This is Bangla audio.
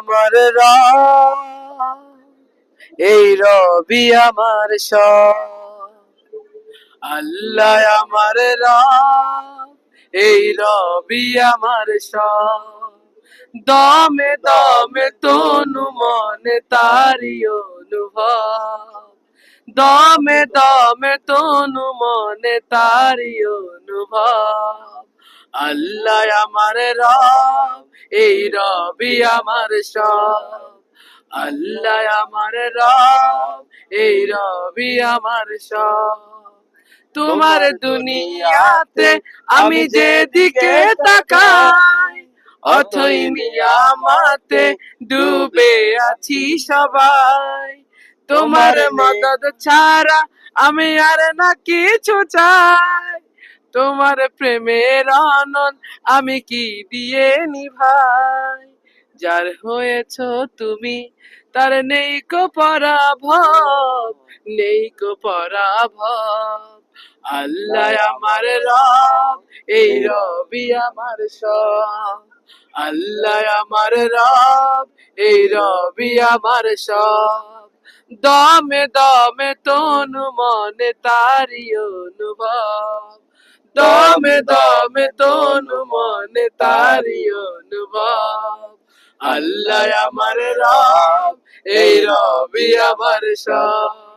আমার রব, এই রবি আমার সব। আল্লাহ আমার রব, এই রবি আমার সব। দমে দমে তনু মনে তারি অনুভব, দমে দমে তনু মনে তারি অনুভব। আল্লাহ আমার রব, এই রবি আমার সব। আল্লাহ আমার রব, এই রবি আমার সব। তোমার দুনিয়াতে আমি যেদিকে তাকাই, অথই নিয়ামতে ডুবে আছি সবাই। তোমার মদদ ছাড়া আমি আর না কিছু চাই, তোমার প্রেমের আনন্দ আমি কি দিয়ে নিভাই। যার হয়েছ তুমি তার নেই কো পরাভব, নেই কো পরাভব। আল্লাহ আমার রব, এই রবি আমার সব। আল্লাহ আমার রব, এই রবি আমার সব। দমে দমে তনু মনে তারি অনুভব, দমে দমে তনু মনে তারি অনুভব। আল্লাহ আমার রব, এই রবি আমার সব।